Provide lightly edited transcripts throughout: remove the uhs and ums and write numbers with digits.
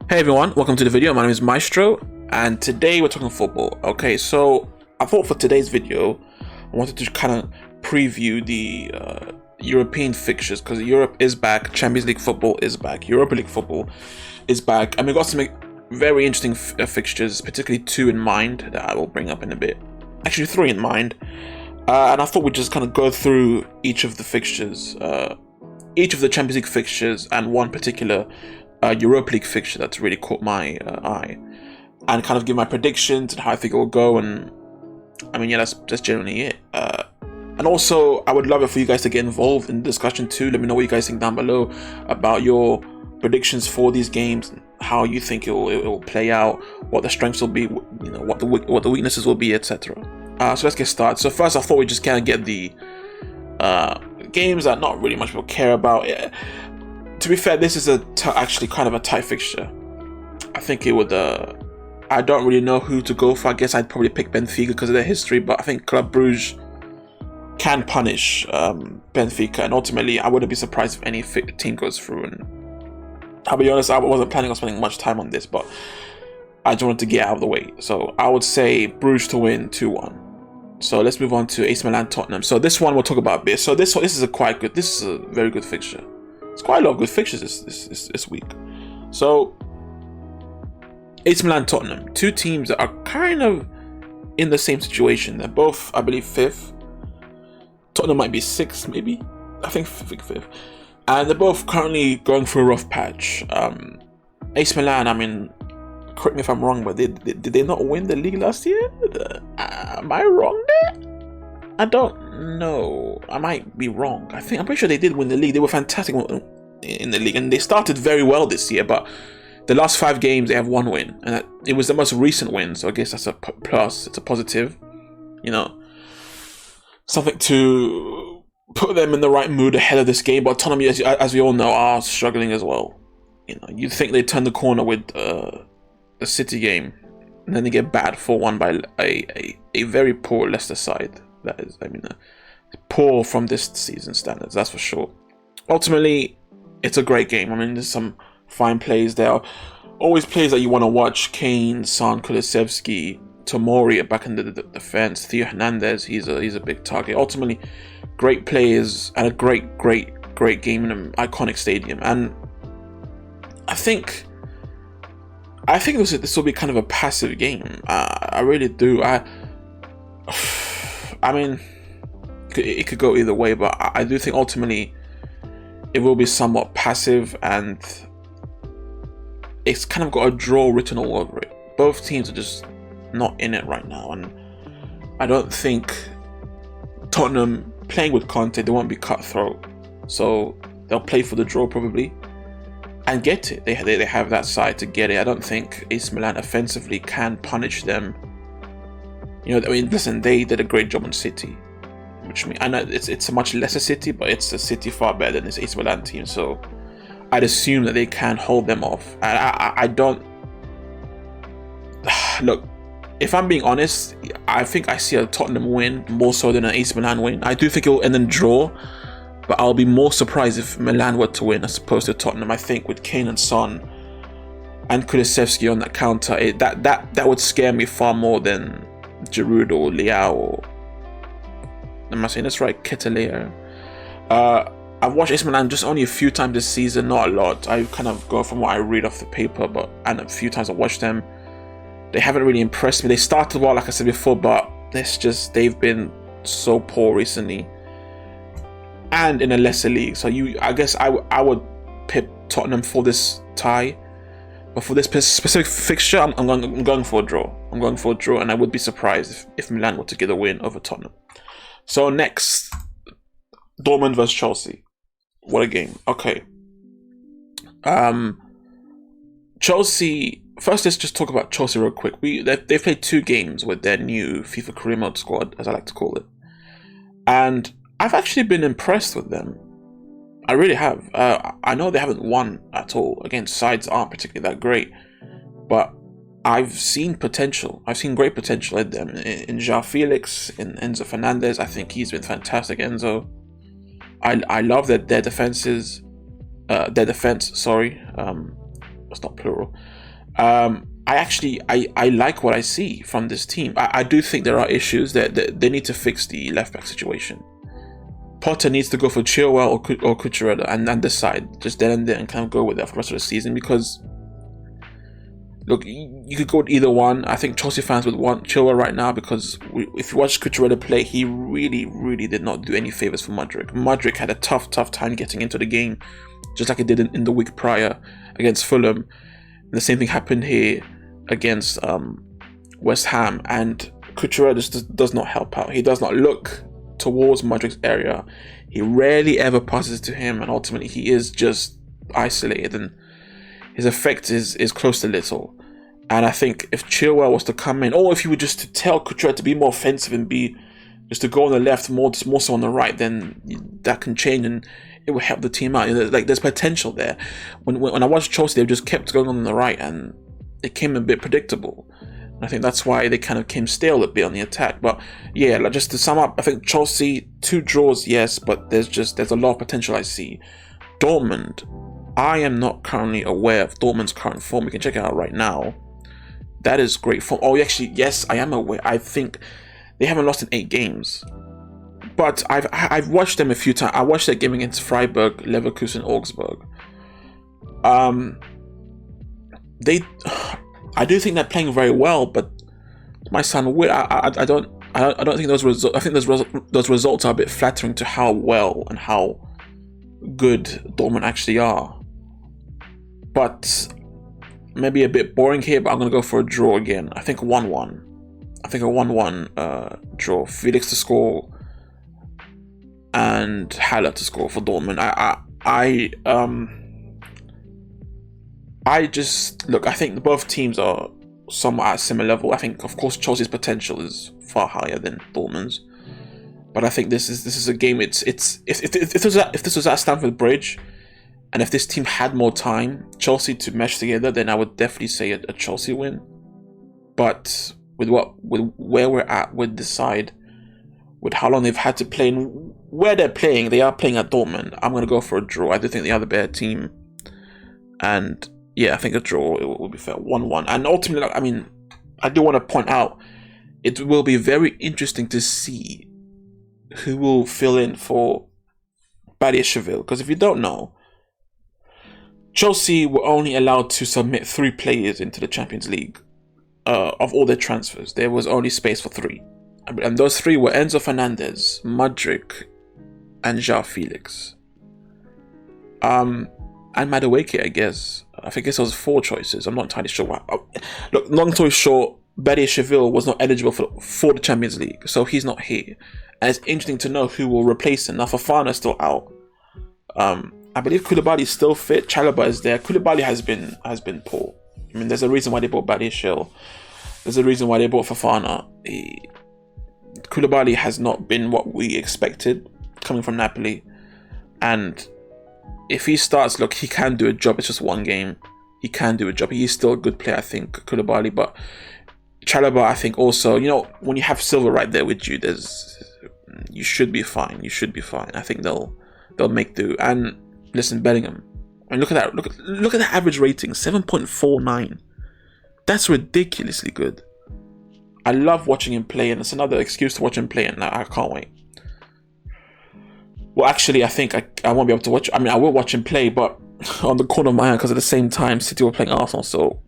Hey everyone, welcome to the video. My name is Maestro, and today we're talking football. Okay, so I thought for today's video, I wanted to kind of preview the European fixtures because Europe is back, Champions League football is back, Europa League football is back, and we've got some very interesting fixtures, particularly two in mind that I will bring up in a bit. Actually, three in mind, and I thought we'd just kind of go through each of the fixtures, each of the Champions League fixtures, and one particular Europa League fixture that's really caught my eye, and kind of give my predictions and how I think it will go. And I mean, yeah, that's generally it. And also, I would love it for you guys to get involved in the discussion too. Let me know what you guys think down below about your predictions for these games, how you think it will play out, what the strengths will be, you know, what the weaknesses will be, etc. So let's get started. So first, I thought we just kind of get the games that not really much people care about. To be fair, this is actually kind of a tight fixture. I think it would. I don't really know who to go for. I guess I'd probably pick Benfica because of their history, but I think Club Brugge can punish Benfica, and ultimately, I wouldn't be surprised if any team goes through. And I'll be honest, I wasn't planning on spending much time on this, but I just wanted to get out of the way. So I would say Bruges to win 2-1. So let's move on to AC Milan Tottenham. So this one we'll talk about a bit. So this is a very good fixture. It's quite a lot of good fixtures this week. So, AC Milan Tottenham, two teams that are kind of in the same situation. They're both, I believe, fifth. Tottenham might be sixth, maybe. I think fifth. And they're both currently going through a rough patch. AC Milan, I mean, correct me if I'm wrong, but did they not win the league last year? Am I wrong there? I don't know. I might be wrong. I'm pretty sure they did win the league. They were fantastic in the league, and they started very well this year. But the last 5 games, they have 1 win, and it was the most recent win. So I guess that's a plus. It's a positive, you know, something to put them in the right mood ahead of this game. But Tottenham, as we all know, are struggling as well. You know, you'd think they turn the corner with the City game, and then they get battered 4-1 by a very poor Leicester side. That is, I mean, poor from this season standards, that's for sure. Ultimately, it's a great game. I mean, there's some fine plays there. Always plays that you want to watch. Kane, Son, Kulusevski, Tomori back in the defense. Theo Hernandez, he's a big target. Ultimately, great players and a great game in an iconic stadium. And I think this will be kind of a passive game. I really do. I mean, it could go either way, but I do think ultimately it will be somewhat passive, and it's kind of got a draw written all over it. Both teams are just not in it right now, and I don't think Tottenham, playing with Conte, they won't be cutthroat, so they'll play for the draw probably and get it. They have that side to get it. I don't think AC Milan offensively can punish them. You know, I mean, listen, they did a great job on City, which, I mean, I know it's a much lesser City, but it's a City far better than this AC Milan team. So I'd assume that they can hold them off. And I don't look. If I'm being honest, I think I see a Tottenham win more so than an AC Milan win. I do think it will end in draw, but I'll be more surprised if Milan were to win as opposed to Tottenham. I think with Kane and Son and Kulusevski on that counter, that would scare me far more than Giroud or Leao, or am I saying this right? Ketelea. I've watched AC Milan just only a few times this season, not a lot. I kind of go from what I read off the paper, and a few times I watched them. They haven't really impressed me. They started well, like I said before, but they've been so poor recently, and in a lesser league. So I guess I would pick Tottenham for this tie. But for this specific fixture, I'm going for a draw. I'm going for a draw, and I would be surprised if Milan were to get a win over Tottenham. So next, Dortmund vs Chelsea. What a game. Okay. Chelsea. First, let's just talk about Chelsea real quick. They've played 2 games with their new FIFA career mode squad, as I like to call it, and I've actually been impressed with them. I really have. I know they haven't won at all against sides that aren't particularly that great, but I've seen potential. I've seen great potential in them. In João Felix, in Enzo Fernandez, I think he's been fantastic. Enzo, I love that their defense. It's not plural. I like what I see from this team. I do think there are issues that they need to fix the left back situation. Potter needs to go for Chilwell or Cucurella and decide just then and there and kind of go with that for the rest of the season, because look, you could go with either one. I think Chelsea fans would want Chilwell right now because if you watch Cucurella play, he really did not do any favors for Mudryk. Mudryk had a tough time getting into the game, just like he did in the week prior against Fulham. And the same thing happened here against West Ham, and Cucurella just does not help out. He does not look towards Mudryk's area. He rarely ever passes to him, and ultimately he is just isolated, and his effect is close to little. And I think if Chilwell was to come in, or if you were just to tell Cucurella to be more offensive and be just to go on the left more so on the right, then that can change and it will help the team out. Like, there's potential there. When I watched Chelsea, they just kept going on the right, and it came a bit predictable. I think that's why they kind of came stale a bit on the attack. But yeah, like, just to sum up, I think Chelsea, 2 draws, yes, but there's a lot of potential I see. Dortmund, I am not currently aware of Dortmund's current form. We can check it out right now. That is great form. Oh, actually, yes, I am aware. I think they haven't lost in 8 games. But I've watched them a few times. I watched their game against Freiburg, Leverkusen, Augsburg. I do think they're playing very well, but my son, I don't think those results. I think those results are a bit flattering to how well and how good Dortmund actually are. But maybe a bit boring here. But I'm gonna go for a draw again. I think 1-1. I think a 1-1 draw. Felix to score and Haller to score for Dortmund. I just look. I think both teams are somewhat at a similar level. I think, of course, Chelsea's potential is far higher than Dortmund's, but I think this is a game. If this was at Stamford Bridge, and if this team had more time, Chelsea, to mesh together, then I would definitely say a Chelsea win. But with where we're at with this side, with how long they've had to play and where they're playing, they are playing at Dortmund. I'm gonna go for a draw. I do think they are the better team, and yeah, I think a draw it will be fair, 1-1. And ultimately, I mean, I do want to point out, it will be very interesting to see who will fill in for Badiashile, because if you don't know, Chelsea were only allowed to submit 3 players into the Champions League. Of all their transfers, there was only space for 3, and those 3 were Enzo Fernandez, Mudryk, and João Felix. And Madueke, I guess. I think it was 4 choices. I'm not entirely sure why. Look, long story short, Badiashile was not eligible for the Champions League, so he's not here. And it's interesting to know who will replace him. Now, Fofana is still out. I believe Koulibaly is still fit. Chalobah is there. Koulibaly has been poor. I mean, there's a reason why they bought Badiashile. There's a reason why they bought Fofana. Koulibaly has not been what we expected coming from Napoli, and if he starts, look, he can do a job. It's just 1 game. He can do a job. He's still a good player, I think, Koulibaly. But Chalobah, I think also, when you have Silva right there with you, you should be fine. You should be fine. I think they'll make do. And listen, Bellingham. I mean, look at that. Look at the average rating, 7.49. That's ridiculously good. I love watching him play, and it's another excuse to watch him play, and I can't wait. Well, actually, I think I won't be able to watch. I mean, I will watch him play, but on the corner of my eye, because at the same time, City were playing Arsenal. So,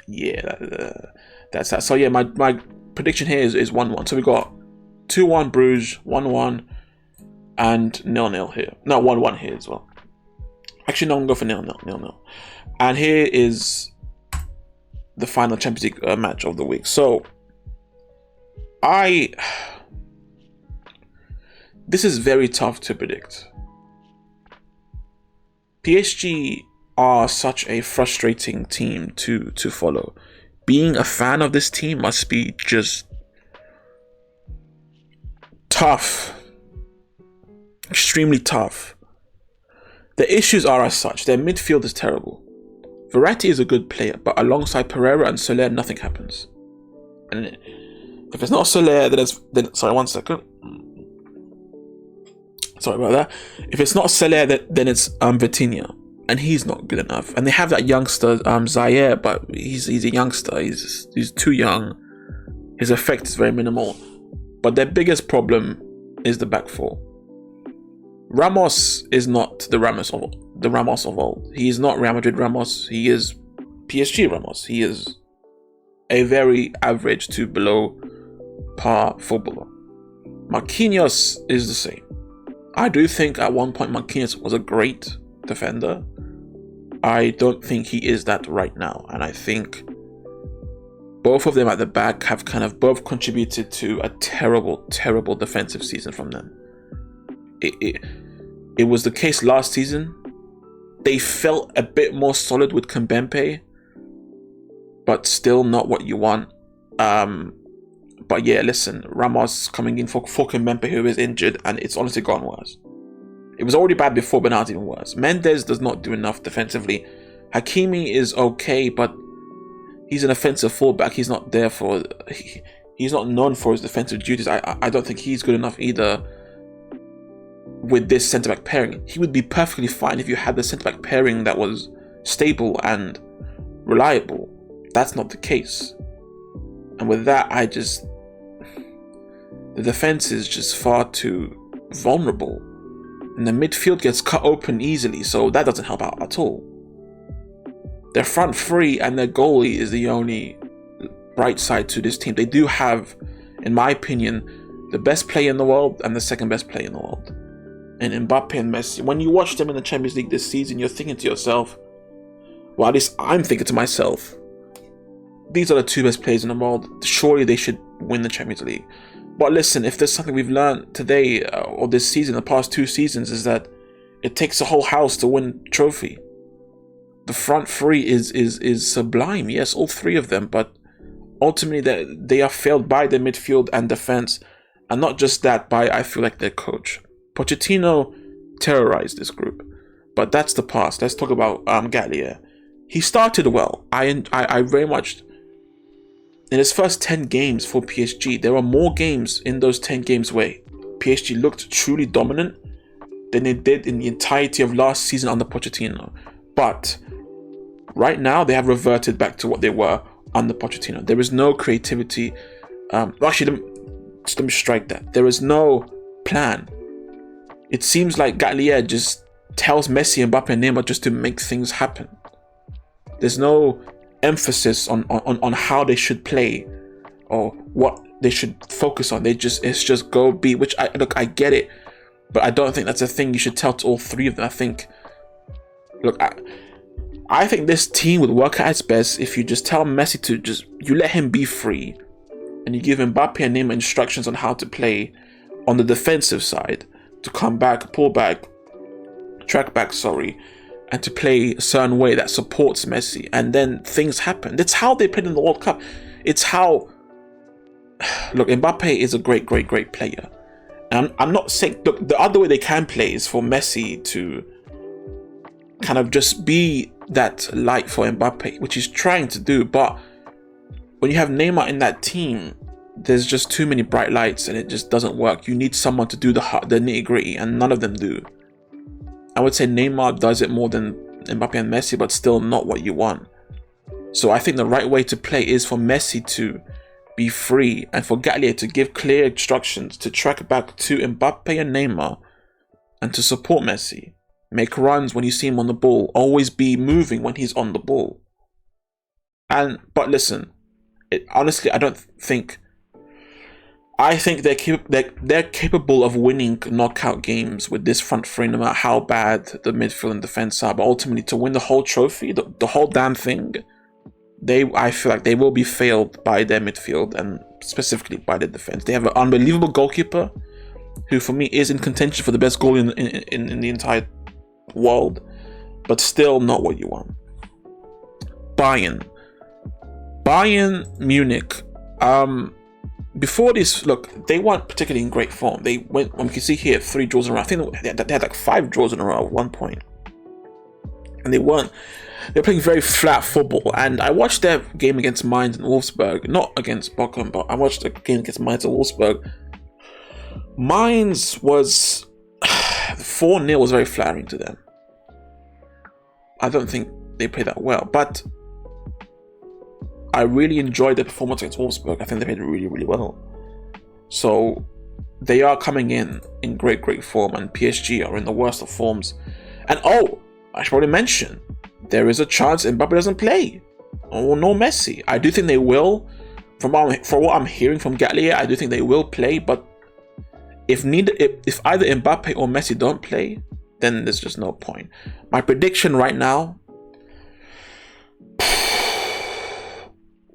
yeah, that's that. So, yeah, my prediction here is 1-1. So we got 2-1 Bruges, 1-1, and 0-0 here. No, 1-1 here as well. Actually, no, I'm going to go for 0-0. And here is the final Champions League match of the week. So, this is very tough to predict. PSG are such a frustrating team to follow. Being a fan of this team must be just tough. Extremely tough. The issues are as such. Their midfield is terrible. Verratti is a good player, but alongside Pereira and Soler, nothing happens. And if it's not Soler, then sorry, 1 second. Sorry about that. If it's not Soler, then it's Vitinha. and he's not good enough. And they have that youngster, Zaire, but he's a youngster. He's too young. His effect is very minimal. But their biggest problem is the back four. Ramos is not the Ramos of old. He is not Real Madrid Ramos. He is PSG Ramos. He is a very average to below par footballer. Marquinhos is the same. I do think at one point Marquinhos was a great defender. I don't think he is that right now, and I think both of them at the back have kind of both contributed to a terrible defensive season from them. It was the case last season. They felt a bit more solid with Kimpembe, but still not what you want. But yeah, listen, Ramos coming in for Kimpembe, who is injured, and it's honestly gone worse. It was already bad before, but now it's even worse. Mendes does not do enough defensively. Hakimi is okay, but he's an offensive fullback. He's not there for... He's not known for his defensive duties. I don't think he's good enough either with this centre-back pairing. He would be perfectly fine if you had the centre-back pairing that was stable and reliable. That's not the case. And with that, the defense is just far too vulnerable. And the midfield gets cut open easily, so that doesn't help out at all. Their front three and their goalie is the only bright side to this team. They do have, in my opinion, the best player in the world and the second best player in the world. And Mbappe and Messi. When you watch them in the Champions League this season, you're thinking to yourself, well, at least I'm thinking to myself, these are the two best players in the world. Surely they should win the Champions League. But listen, if there's something we've learned today or this season, the past 2 seasons, is that it takes a whole house to win a trophy. The front three is sublime. Yes, all 3 of them, but ultimately they are failed by their midfield and defense, and not just that, by, I feel like, their coach. Pochettino terrorized this group, but that's the past. Let's talk about Gatlier. He started well. I very much... In his first 10 games for PSG, there were more games in those 10 games where PSG looked truly dominant than they did in the entirety of last season under Pochettino. But right now, they have reverted back to what they were under Pochettino. There is no creativity. Actually, let me strike that. There is no plan. It seems like Gatlier just tells Messi, Mbappe, and Neymar just to make things happen. There's no emphasis on how they should play or what they should focus on. It's just go be, which I get it, but I don't think that's a thing you should tell to all 3 of them. I think this team would work at its best if you just tell Messi to you let him be free, and you give Mbappe and Neymar instructions on how to play on the defensive side, to come back, pull back, track back, and to play a certain way that supports Messi, and then things happen. That's how they played in the World Cup. It's how... Look, Mbappe is a great player. And I'm not saying... Look, the other way they can play is for Messi to kind of just be that light for Mbappe, which he's trying to do. But when you have Neymar in that team, there's just too many bright lights and it just doesn't work. You need someone to do the nitty-gritty, and none of them do. I would say Neymar does it more than Mbappe and Messi, but still not what you want. So I think the right way to play is for Messi to be free and for Gatlier to give clear instructions to track back to Mbappe and Neymar and to support Messi. Make runs when you see him on the ball. Always be moving when he's on the ball. But listen, honestly, I think they're capable of winning knockout games with this front three, no matter how bad the midfield and defense are. But ultimately, to win the whole trophy, the whole damn thing, I feel like they will be failed by their midfield and specifically by the defense. They have an unbelievable goalkeeper, who for me is in contention for the best goal in the entire world, but still not what you want. Bayern Munich. Before this, look, they weren't particularly in great form. They went, we can see here, 3 draws in a row. I think they had like 5 draws in a row at one point. And they were playing very flat football. And I watched their game against Mainz and Wolfsburg, not against Bochum, but I watched the game against Mainz and Wolfsburg. Mainz was 4-0 was very flattering to them. I don't think they play that well. But I really enjoyed the performance against Wolfsburg. I think they played really, really well. So they are coming in great form, and PSG are in the worst of forms. And oh, I should probably mention, there is a chance Mbappe doesn't play, or no Messi. I do think they will. From what I'm hearing from Gatlier, I do think they will play. But if either Mbappe or Messi don't play, then there's just no point. My prediction right now,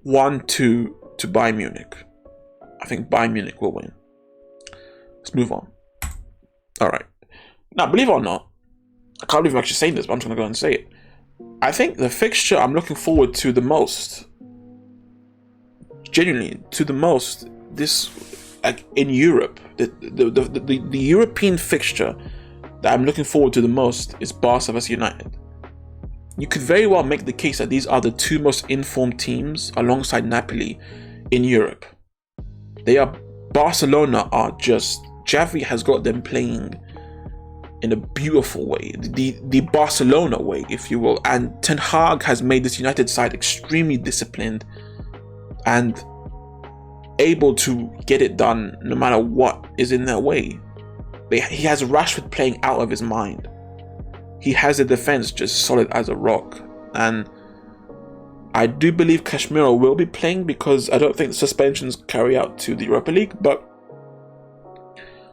1-2 to Bayern Munich. I think Bayern Munich will win. Let's move on. All right. Now, believe it or not, I can't believe I'm actually saying this, but I'm just going to go and say it. I think the fixture I'm looking forward to the most, genuinely to the most, this in Europe, the European fixture that I'm looking forward to the most is Barca vs United. You could very well make the case that these are the two most informed teams alongside Napoli in Europe. Barcelona are just, Xavi has got them playing in a beautiful way, the Barcelona way, if you will, and Ten Hag has made this United side extremely disciplined and able to get it done no matter what is in their way. He has Rashford playing out of his mind. He has the defense just solid as a rock, and I do believe Casemiro will be playing because I don't think the suspensions carry out to the Europa League. But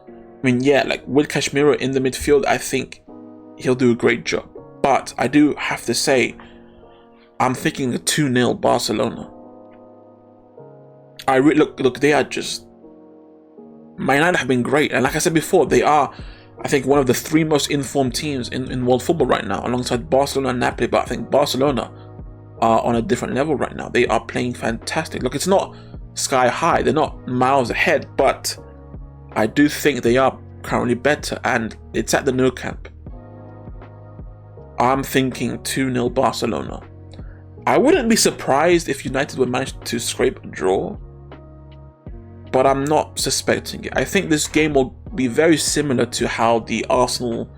I mean, yeah, like with Casemiro in the midfield, I think he'll do a great job. But I do have to say, I'm thinking a 2-0 Barcelona. Look, they are just, Man United have been great, and like I said before, they are, I think, one of the 3 most informed teams in world football right now, alongside Barcelona and Napoli. But I think Barcelona are on a different level right now. They are playing fantastic. Look, it's not sky high, they're not miles ahead, but I do think they are currently better, and it's at the Nou Camp. I'm thinking 2-0 Barcelona. I wouldn't be surprised if United would manage to scrape a draw, but I'm not suspecting it. I think this game will be very similar to how the Arsenal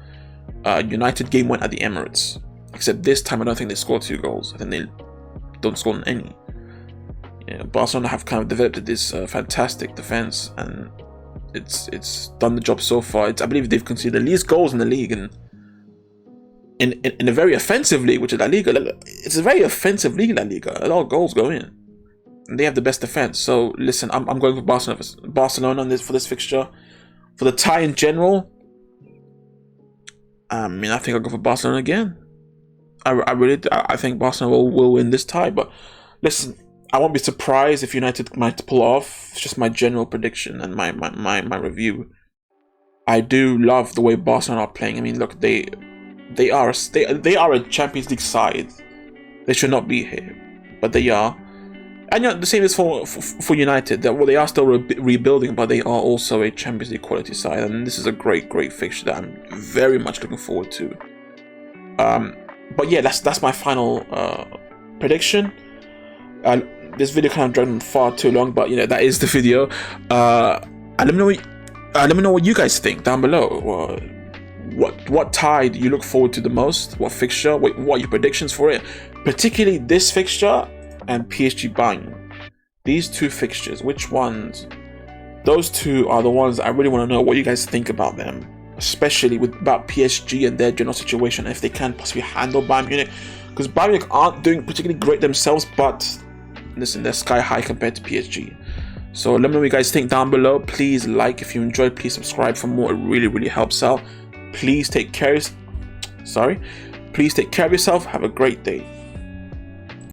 United game went at the Emirates, except this time I don't think they scored 2 goals. I think they don't score any. Yeah, Barcelona have kind of developed this fantastic defense, and it's done the job so far. I believe they've conceded the least goals in the league, and in a very offensive league, which is La Liga. It's a very offensive league, La Liga. A lot of goals go in, and they have the best defense. So listen, I'm going for Barcelona on for this fixture. For the tie in general, I mean, I think I'll go for Barcelona again. I think Barcelona will win this tie. But listen, I won't be surprised if United might pull off. It's just my general prediction and my review. I do love the way Barcelona are playing. I mean, look, they are a Champions League side. They should not be here, but they are. And the same is for United. They are still rebuilding, but they are also a Champions League quality side. And this is a great fixture that I'm very much looking forward to. But yeah, that's my final prediction. This video kind of dragged on far too long, but that is the video. And let me know what you guys think down below. What tie do you look forward to the most? What fixture? What are your predictions for it? Particularly this fixture and PSG Bayern. These 2 fixtures, which ones? Those 2 are the ones I really want to know what you guys think about them, especially about PSG and their general situation, if they can possibly handle Bayern Munich, because Bayern Munich aren't doing particularly great themselves, but listen, they're sky high compared to PSG. So let me know what you guys think down below. Please like if you enjoyed. Please subscribe for more. It really helps out. Please take care of yourself. Have a great day.